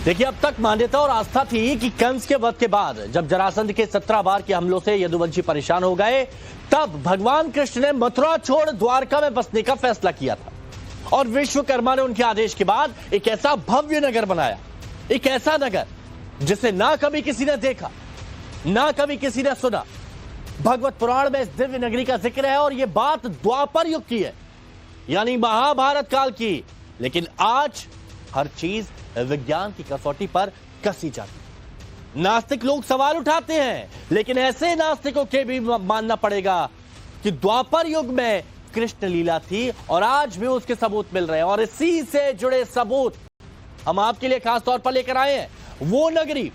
देखिए, अब तक मान्यता और आस्था थी कि कंस के वध के बाद जब जरासंध के 17 बार के हमलों से यदुवंशी परेशान हो गए, तब भगवान कृष्ण ने मथुरा छोड़ द्वारका में बसने का फैसला किया था और विश्वकर्मा ने उनके आदेश के बाद एक ऐसा भव्य नगर बनाया, एक ऐसा नगर जिसे ना कभी किसी ने देखा, ना कभी किसी ने सुना। भगवत पुराण में इस दिव्य नगरी का जिक्र है और यह बात द्वापर युग की है, यानी महाभारत काल की। लेकिन आज हर चीज विज्ञान की कसौटी पर कसी जाती है। नास्तिक लोग सवाल उठाते हैं, लेकिन ऐसे नास्तिकों के भी मानना पड़ेगा कि द्वापर युग में कृष्ण लीला थी और आज भी उसके सबूत मिल रहे हैं। और इसी से जुड़े सबूत हम आपके लिए खास तौर पर लेकर आए हैं। वो नगरी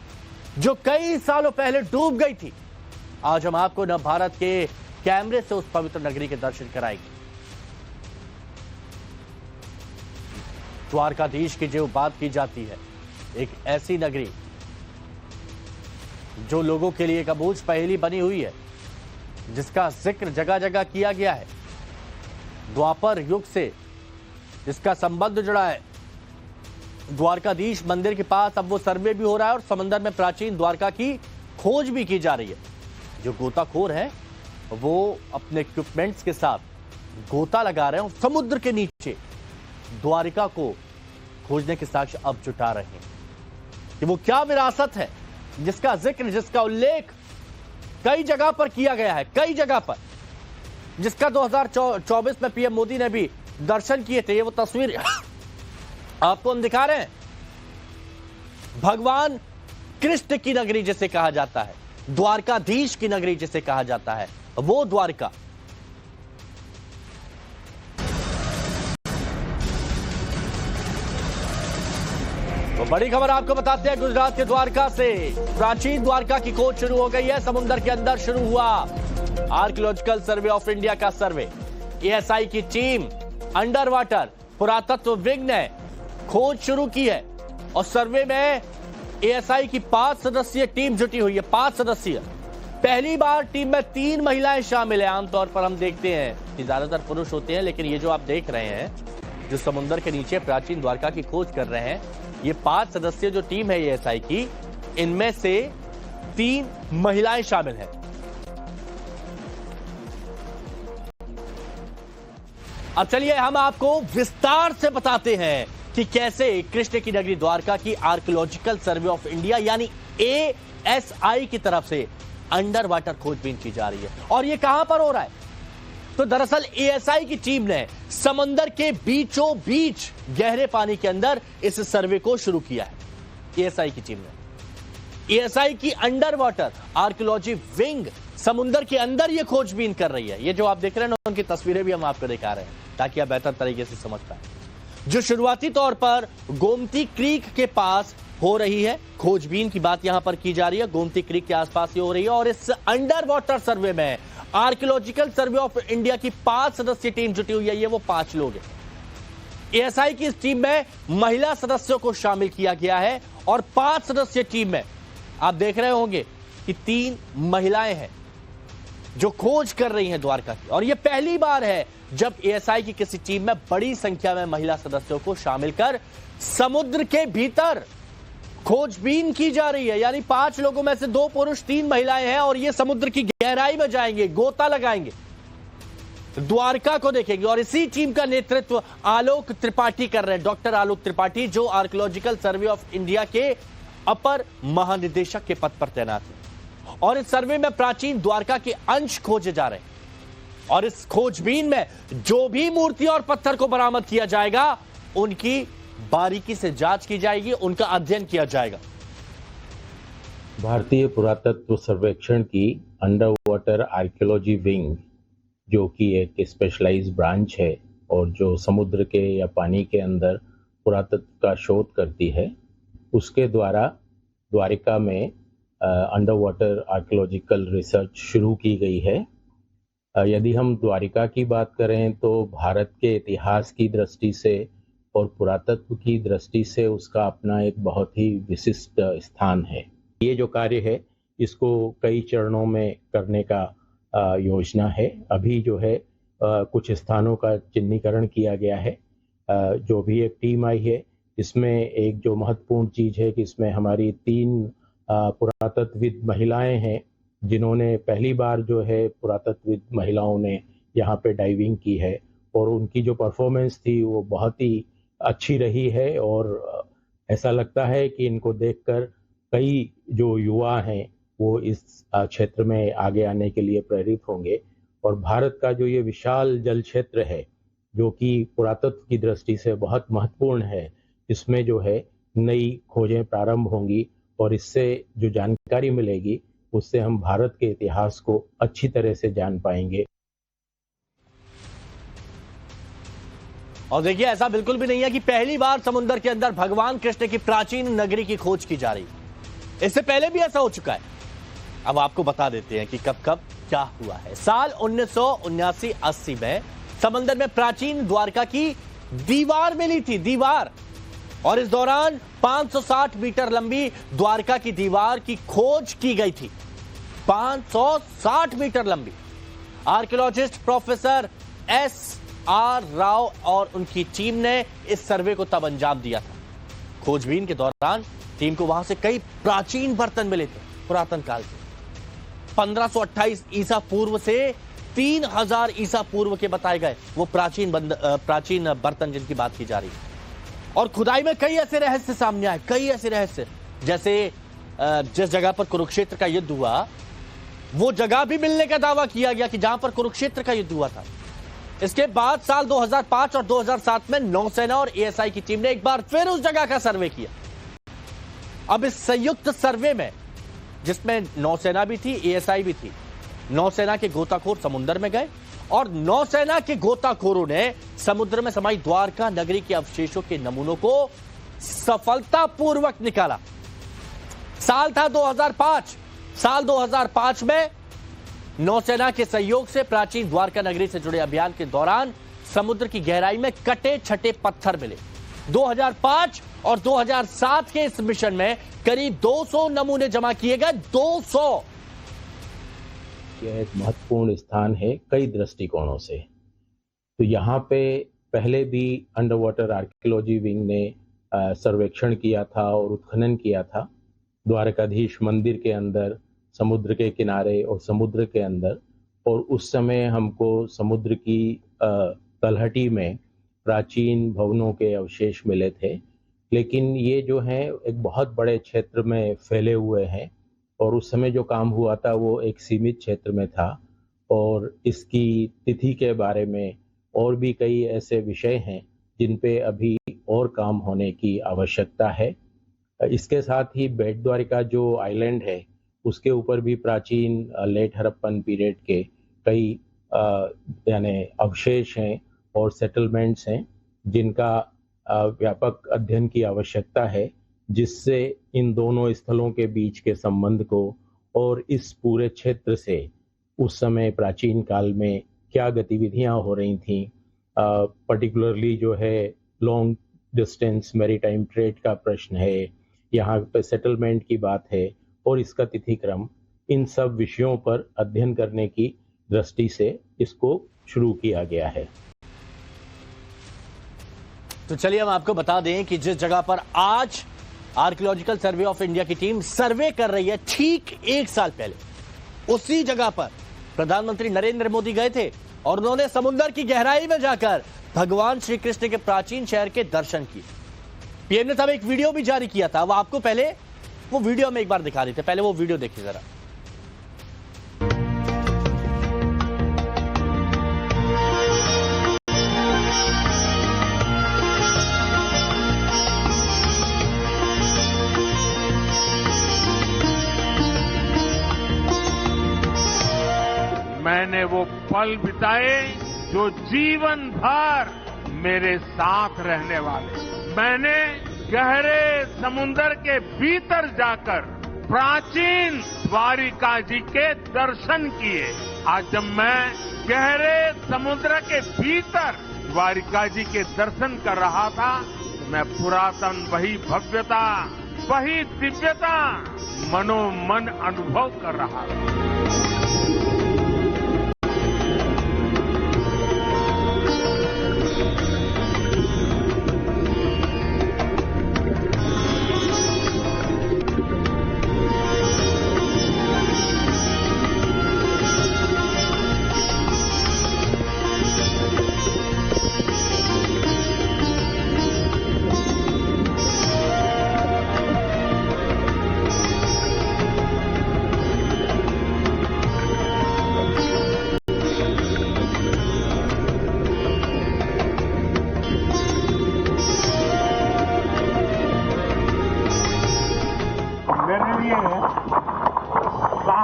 जो कई सालों पहले डूब गई थी, आज हम आपको न भारत के कैमरे से उस पवित्र नगरी के दर्शन कराएंगे। द्वारकाधीश की जो बात की जाती है, एक ऐसी नगरी जो लोगों के लिए एक अबूझ पहेली बनी हुई है, जिसका जिक्र जगह जगह किया गया है। द्वापर युग से जिसका संबंध जुड़ा है। द्वारकाधीश मंदिर के पास अब वो सर्वे भी हो रहा है और समंदर में प्राचीन द्वारका की खोज भी की जा रही है। जो गोताखोर है वो अपने इक्विपमेंट्स के साथ गोता लगा रहे हैं और समुद्र के नीचे द्वारिका को खोजने के साक्ष्य अब जुटा रहे हैं कि वो क्या विरासत है जिसका जिक्र, जिसका उल्लेख कई जगह पर किया गया है, कई जगह पर, जिसका 2024 में पीएम मोदी ने भी दर्शन किए थे। ये वो तस्वीर आपको हम दिखा रहे हैं। भगवान कृष्ण की नगरी जिसे कहा जाता है, द्वारकाधीश की नगरी जिसे कहा जाता है, वो द्वारका। तो बड़ी खबर आपको बताते हैं गुजरात के द्वारका से। प्राचीन द्वारका की खोज शुरू हो गई है। समुद्र के अंदर शुरू हुआ आर्कियोलॉजिकल सर्वे ऑफ इंडिया का सर्वे। एएसआई की टीम, अंडर वाटर पुरातत्व विंग ने खोज शुरू की है और सर्वे में एएसआई की 5 सदस्यीय टीम जुटी हुई है। 5 सदस्यीय। पहली बार टीम में 3 महिलाएं शामिल है। आमतौर पर हम देखते हैं कि ज्यादातर पुरुष होते हैं, लेकिन ये जो आप देख रहे हैं, जो समुद्र के नीचे प्राचीन द्वारका की खोज कर रहे हैं, ये 5 सदस्यीय जो टीम है एएसआई की, इनमें से 3 महिलाएं शामिल हैं। अब चलिए हम आपको विस्तार से बताते हैं कि कैसे कृष्ण की नगरी द्वारका की आर्कियोलॉजिकल सर्वे ऑफ इंडिया यानी एएसआई की तरफ से अंडर वाटर खोजबीन की जा रही है। और ये कहां पर हो रहा है? तो दरअसल एएसआई की टीम ने समंदर के बीचों बीच गहरे पानी के अंदर इस सर्वे को शुरू किया है। एएसआई की टीम ने, एएसआई की अंडर वाटर आर्कियोलॉजी विंग समुद्र के अंदर यह खोजबीन कर रही है। ये जो आप देख रहे हैं ना, उनकी तस्वीरें भी हम आपको दिखा रहे हैं ताकि आप बेहतर तरीके से समझ पाए। जो शुरुआती तौर पर गोमती क्रीक के पास हो रही है, खोजबीन की बात यहां पर की जा रही है, गोमती क्रीक के आसपास ही हो रही है। और इस अंडर वाटर सर्वे में आर्कियोलॉजिकल सर्वे ऑफ इंडिया की 5 सदस्यीय टीम जुटी हुई है। ये वो 5 लोग हैं। एएसआई की इस टीम में महिला सदस्यों को शामिल किया गया है और 5 सदस्यीय टीम में आप देख रहे होंगे कि 3 महिलाएं हैं जो खोज कर रही हैं द्वारका की। और यह पहली बार है जब एएसआई की किसी टीम में बड़ी संख्या में महिला सदस्यों को शामिल कर समुद्र के भीतर खोजबीन की जा रही है। यानी 5 लोगों में से 2 पुरुष 3 महिलाएं हैं और ये समुद्र की गहराई में जाएंगे, गोता लगाएंगे, द्वारका को देखेंगे। और इसी टीम का नेतृत्व आलोक त्रिपाठी कर रहे हैं, डॉक्टर आलोक त्रिपाठी, जो आर्कियोलॉजिकल सर्वे ऑफ इंडिया के अपर महानिदेशक के पद पर तैनात है। और इस सर्वे में प्राचीन द्वारका के अंश खोजे जा रहे हैं और इस खोजबीन में जो भी मूर्ति और पत्थर को बरामद किया जाएगा, उनकी बारीकी से जांच की जाएगी, उनका अध्ययन किया जाएगा। भारतीय पुरातत्व सर्वेक्षण की अंडर वाटर आर्कियोलॉजी विंग, जो कि एक स्पेशलाइज्ड ब्रांच है और जो समुद्र के या पानी के अंदर पुरातत्व का शोध करती है, उसके द्वारा द्वारिका में अंडर वाटर आर्कियोलॉजिकल रिसर्च शुरू की गई है। यदि हम द्वारिका की बात करें तो भारत के इतिहास की दृष्टि से और पुरातत्व की दृष्टि से उसका अपना एक बहुत ही विशिष्ट स्थान है। ये जो कार्य है इसको कई चरणों में करने का योजना है। अभी जो है कुछ स्थानों का चिन्हीकरण किया गया है। जो भी एक टीम आई है इसमें एक जो महत्वपूर्ण चीज है कि इसमें हमारी 3 पुरातत्वविद महिलाएं हैं, जिन्होंने पहली बार जो है पुरातत्वविद महिलाओं ने यहाँ पे डाइविंग की है और उनकी जो परफॉर्मेंस थी वो बहुत ही अच्छी रही है। और ऐसा लगता है कि इनको देखकर कई जो युवा हैं वो इस क्षेत्र में आगे आने के लिए प्रेरित होंगे। और भारत का जो ये विशाल जल क्षेत्र है, जो कि पुरातत्व की दृष्टि से बहुत महत्वपूर्ण है, इसमें जो है नई खोजें प्रारंभ होंगी और इससे जो जानकारी मिलेगी उससे हम भारत के इतिहास को अच्छी तरह से जान पाएंगे। और देखिए, ऐसा बिल्कुल भी नहीं है कि पहली बार समुद्र के अंदर भगवान कृष्ण की प्राचीन नगरी की खोज की जा रही है। इससे पहले भी ऐसा हो चुका है। अब आपको बता देते हैं कि कब कब क्या हुआ है। साल 1979-80 में समंदर में प्राचीन द्वारका की दीवार मिली थी, दीवार। और इस दौरान 560 मीटर लंबी द्वारका की दीवार की खोज की गई थी। 560 मीटर लंबी। Archaeologist professor S.R. राव और उनकी टीम ने इस सर्वे को तब अंजाम दिया था। खोजबीन के दौरान टीम को वहां से कई प्राचीन बर्तन मिले थे, पुरातन काल के। 1528 ईसा पूर्व से 3000 ईसा पूर्व के बताए गए वो प्राचीन बर्तन जिनकी बात की जा रही है। और खुदाई में कई ऐसे रहस्य सामने आए, कई ऐसे रहस्य, जैसे जिस जगह पर कुरुक्षेत्र का युद्ध हुआ वो जगह भी मिलने का दावा किया गया कि जहां पर कुरुक्षेत्र का युद्ध हुआ था। इसके बाद साल 2005 और 2007 में नौसेना और एएसआई की टीम ने एक बार फिर उस जगह का सर्वे किया। अब इस संयुक्त सर्वे में, जिसमें नौसेना भी थी, एएसआई भी थी, नौसेना के गोताखोर समुद्र में गए और नौसेना के गोताखोरों ने समुद्र में समाई द्वारका नगरी के अवशेषों के नमूनों को सफलतापूर्वक निकाला। साल था 2005। साल 2005 में नौसेना के सहयोग से प्राचीन द्वारका नगरी से जुड़े अभियान के दौरान समुद्र की गहराई में कटे छटे पत्थर मिले। 2005 और 2007 के इस मिशन में करीब 200 नमूने जमा किए गए। 200। यह एक महत्वपूर्ण स्थान है कई दृष्टिकोणों से। तो यहाँ पे पहले भी अंडर वाटर आर्कियोलॉजी विंग ने सर्वेक्षण किया था और उत्खनन किया था द्वारकाधीश मंदिर के अंदर, समुद्र के किनारे और समुद्र के अंदर। और उस समय हमको समुद्र की तलहटी में प्राचीन भवनों के अवशेष मिले थे, लेकिन ये जो है एक बहुत बड़े क्षेत्र में फैले हुए हैं और उस समय जो काम हुआ था वो एक सीमित क्षेत्र में था। और इसकी तिथि के बारे में और भी कई ऐसे विषय हैं जिन पे अभी और काम होने की आवश्यकता है। इसके साथ ही बेट द्वारिका जो आइलैंड है उसके ऊपर भी प्राचीन लेट हड़प्पन पीरियड के कई यानी अवशेष हैं और सेटलमेंट्स हैं जिनका व्यापक अध्ययन की आवश्यकता है, जिससे इन दोनों स्थलों के बीच के संबंध को और इस पूरे क्षेत्र से उस समय प्राचीन काल में क्या गतिविधियां हो रही थीं, पर्टिकुलरली जो है लॉन्ग डिस्टेंस मैरीटाइम ट्रेड का प्रश्न है, यहाँ पे सेटलमेंट की बात है और इसका तिथिक्रम, इन सब विषयों पर अध्ययन करने की दृष्टि से इसको शुरू किया गया है। तो चलिए हम आपको बता दें कि जिस जगह पर आज आर्कियोलॉजिकल सर्वे ऑफ इंडिया की टीम सर्वे कर रही है, ठीक 1 साल पहले उसी जगह पर प्रधानमंत्री नरेंद्र मोदी गए थे और उन्होंने समुद्र की गहराई में जाकर भगवान श्री कृष्ण के प्राचीन शहर के दर्शन किए। पीएम ने तब एक वीडियो भी जारी किया था, वो आपको पहले वो वीडियो में एक बार दिखा देते, पहले वो वीडियो देखिए जरा। मैंने वो पल बिताए जो जीवन भर मेरे साथ रहने वाले। मैंने गहरे समुद्र के भीतर जाकर प्राचीन द्वारिका जी के दर्शन किए। आज जब मैं गहरे समुद्र के भीतर द्वारिका जी के दर्शन कर रहा था, मैं पुरातन वही भव्यता, वही दिव्यता मनोमन अनुभव कर रहा था।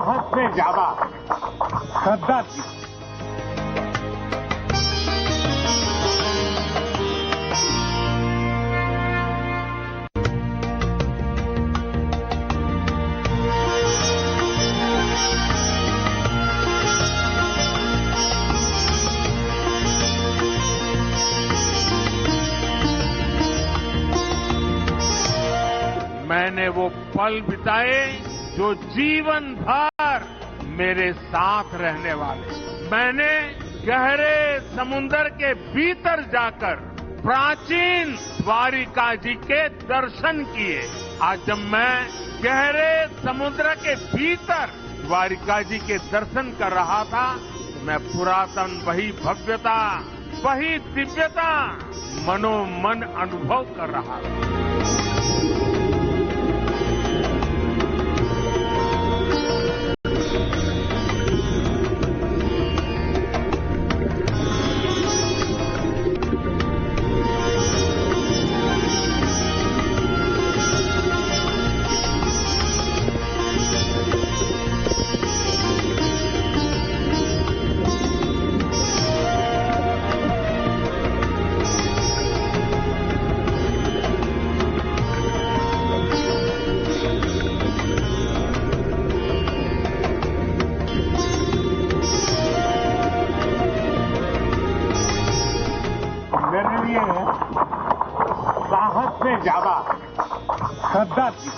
साहस से ज्यादा श्रद्धा थी। मैंने वो पल बिताए जो जीवन भर मेरे साथ रहने वाले। मैंने गहरे समुद्र के भीतर जाकर प्राचीन द्वारिका जी के दर्शन किए। आज जब मैं गहरे समुद्र के भीतर द्वारिका जी के दर्शन कर रहा था तो मैं पुरातन वही भव्यता, वही दिव्यता मनोमन अनुभव कर रहा था। मेरे लिए साहस से ज्यादा श्रद्धा थी।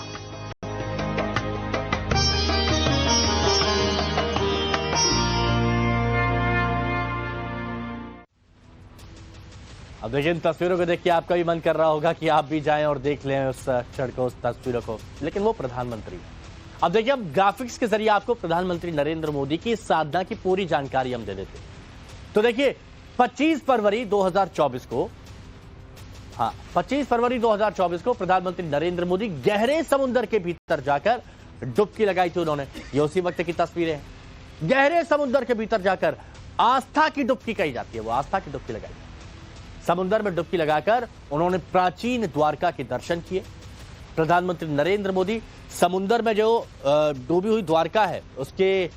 अब देखिए इन तस्वीरों को देख के आपका भी मन कर रहा होगा कि आप भी जाएं और देख लें उस क्षण को, उस तस्वीरों को, लेकिन वो प्रधानमंत्री है। अब देखिए अब ग्राफिक्स के जरिए आपको प्रधानमंत्री नरेंद्र मोदी की साधना की पूरी जानकारी हम दे देते हैं। तो देखिए 25 फरवरी 2024 को 25 फरवरी 2024 को प्रधानमंत्री नरेंद्र मोदी गहरे समुद्र के भीतर जाकर डुबकी लगाई थी उन्होंने। ये उसी वक्त की तस्वीरें हैं। गहरे समुद्र के भीतर जाकर आस्था की डुबकी कही जाती है, वो आस्था की डुबकी लगाई। समुद्र में डुबकी लगाकर उन्होंने प्राचीन द्वारका के दर्शन किए। प्रधानमंत्री नरेंद्र मोदी समुद्र में जो डूबी हुई द्वारका है उसके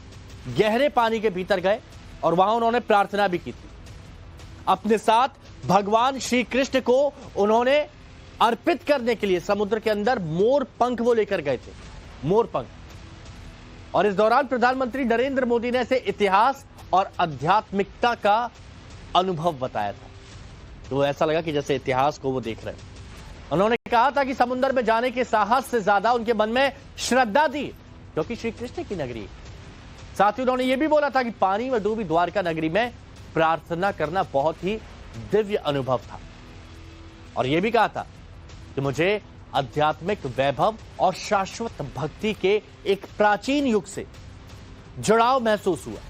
गहरे पानी के भीतर गए और वहां उन्होंने प्रार्थना भी की थी। अपने साथ भगवान श्री कृष्ण को उन्होंने अर्पित करने के लिए समुद्र के अंदर मोर पंख वो लेकर गए थे, मोर पंख। और इस दौरान प्रधानमंत्री नरेंद्र मोदी ने इसे इतिहास और आध्यात्मिकता का अनुभव बताया था। तो ऐसा लगा कि जैसे इतिहास को वो देख रहे हैं। उन्होंने कहा था कि समुद्र में जाने के साहस से ज्यादा उनके मन में श्रद्धा थी, क्योंकि श्री कृष्ण की नगरी। साथ ही उन्होंने ये भी बोला था कि पानी में डूबी द्वारका नगरी में प्रार्थना करना बहुत ही दिव्य अनुभव था। और यह भी कहा था कि मुझे आध्यात्मिक वैभव और शाश्वत भक्ति के एक प्राचीन युग से जुड़ाव महसूस हुआ।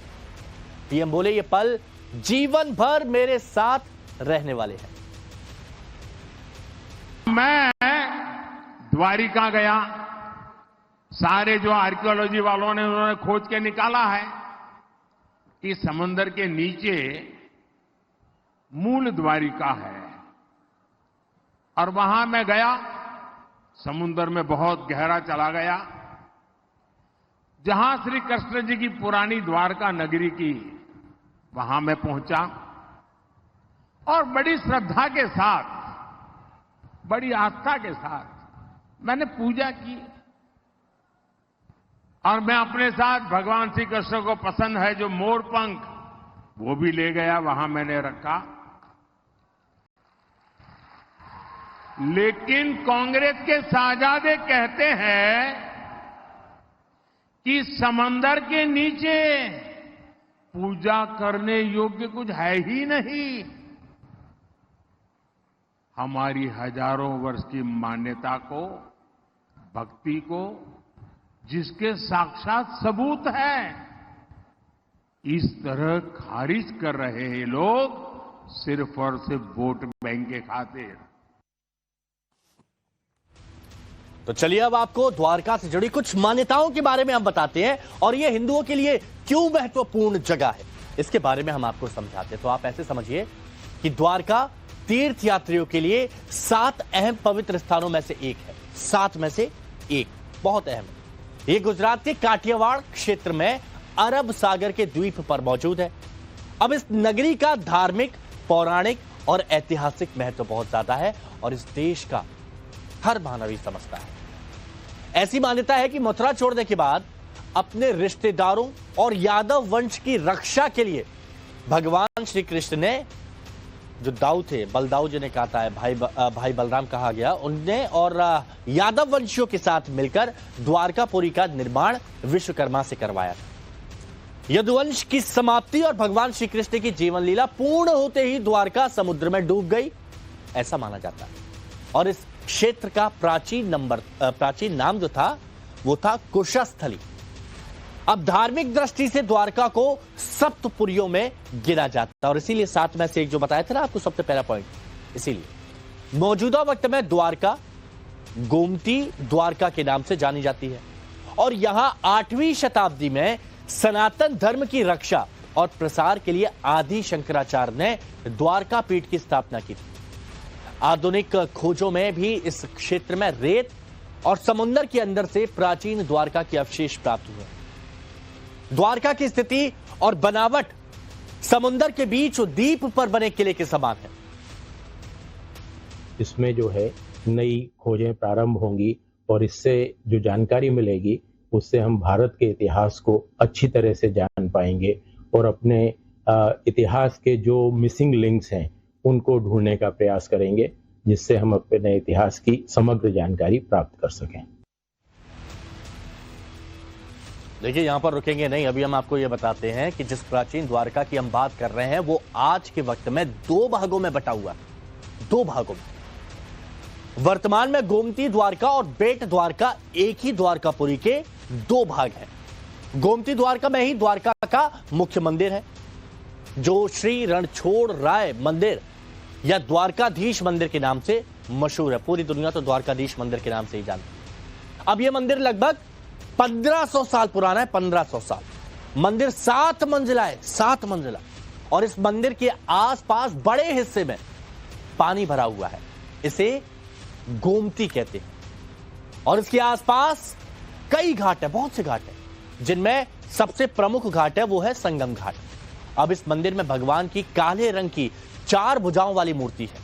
पीएम बोले ये पल जीवन भर मेरे साथ रहने वाले हैं। मैं द्वारिका गया, सारे जो आर्कियोलॉजी वालों ने उन्होंने खोज के निकाला है कि समुद्र के नीचे मूल द्वारिका है। और वहां मैं गया, समुद्र में बहुत गहरा चला गया, जहां श्री कृष्ण जी की पुरानी द्वारका नगरी की, वहां मैं पहुंचा और बड़ी श्रद्धा के साथ, बड़ी आस्था के साथ मैंने पूजा की। और मैं अपने साथ भगवान श्री कृष्ण को पसंद है जो मोर पंख, वो भी ले गया, वहां मैंने रखा। लेकिन कांग्रेस के साहजादे कहते हैं कि समंदर के नीचे पूजा करने योग्य कुछ है ही नहीं। हमारी हजारों वर्ष की मान्यता को, भक्ति को, जिसके साक्षात सबूत है, इस तरह खारिज कर रहे हैं लोग सिर्फ और सिर्फ वोट बैंक के खातिर। तो चलिए अब आपको द्वारका से जुड़ी कुछ मान्यताओं के बारे में हम बताते हैं और ये हिंदुओं के लिए क्यों महत्वपूर्ण जगह है, इसके बारे में हम आपको समझाते हैं। तो आप ऐसे समझिए कि द्वारका तीर्थ यात्रियों के लिए 7 अहम पवित्र स्थानों में से एक है। 7 में से एक, बहुत अहम है। ये गुजरात के काठियावाड़ क्षेत्र में अरब सागर के द्वीप पर मौजूद है। अब इस नगरी का धार्मिक, पौराणिक और ऐतिहासिक महत्व बहुत ज्यादा है और इस देश का हर मानवी समझता है। ऐसी मान्यता है कि मथुरा छोड़ने के बाद अपने रिश्तेदारों और यादव वंश की रक्षा के लिए भगवान श्री कृष्ण ने, जो दाऊ थे, बलदाऊ जिन्हें कहता है, भाई बलराम कहा गया, उनने और यादव वंशियों के साथ मिलकर द्वारकापुरी का निर्माण विश्वकर्मा से करवाया था। यदुवंश की समाप्ति और भगवान श्री कृष्ण की जीवन लीला पूर्ण होते ही द्वारका समुद्र में डूब गई, ऐसा माना जाता है। और इस क्षेत्र का प्राचीन नाम जो था वो था कुशस्थली। अब धार्मिक दृष्टि से द्वारका को सप्तपुरियों में गिना जाता है और इसीलिए 7 में से एक जो बताया था ना आपको सबसे पहला पॉइंट, इसीलिए मौजूदा वक्त में द्वारका गोमती द्वारका के नाम से जानी जाती है। और यहां 8वीं शताब्दी में सनातन धर्म की रक्षा और प्रसार के लिए आदि शंकराचार्य ने द्वारका पीठ की स्थापना की थी। आधुनिक खोजों में भी इस क्षेत्र में रेत और समुद्र के अंदर से प्राचीन द्वारका के अवशेष प्राप्त हुए। द्वारका की स्थिति और बनावट समुद्र के बीच द्वीप पर बने किले के समान है। इसमें जो है नई खोजें प्रारंभ होंगी और इससे जो जानकारी मिलेगी उससे हम भारत के इतिहास को अच्छी तरह से जान पाएंगे और अपने इतिहास के जो मिसिंग लिंक्स हैं उनको ढूंढने का प्रयास करेंगे, जिससे हम अपने इतिहास की समग्र जानकारी प्राप्त कर सकें। देखिए, यहां पर रुकेंगे नहीं, अभी हम आपको यह बताते हैं कि जिस प्राचीन द्वारका की हम बात कर रहे हैं वो आज के वक्त में 2 भागों में बटा हुआ है। 2 भागों में वर्तमान में गोमती द्वारका और बेट द्वारका एक ही द्वारकापुरी के 2 भाग हैं। गोमती द्वारका में ही द्वारका का मुख्य मंदिर है, जो श्री रणछोड़ राय मंदिर या द्वारकाधीश मंदिर के नाम से मशहूर है। पूरी दुनिया तो द्वारकाधीश मंदिर के नाम से ही जानती है। अब यह मंदिर लगभग 1500 साल पुराना है। 1500 साल। मंदिर 7 मंजिला है, 7 मंजिला। और इस मंदिर के आसपास बड़े हिस्से में पानी भरा हुआ है, इसे गोमती कहते हैं। और इसके आसपास कई घाट है, बहुत से घाट है, जिनमें सबसे प्रमुख घाट है वो है संगम घाट। अब इस मंदिर में भगवान की काले रंग की 4 भुजाओं वाली मूर्ति है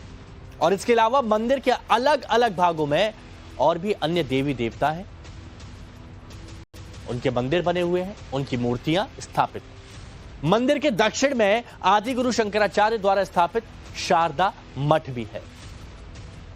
और इसके अलावा मंदिर के अलग अलग भागों में और भी अन्य देवी देवता हैं, उनके मंदिर बने हुए हैं, उनकी मूर्तियां स्थापित हैं। मंदिर के दक्षिण में आदि गुरु शंकराचार्य द्वारा स्थापित शारदा मठ भी है।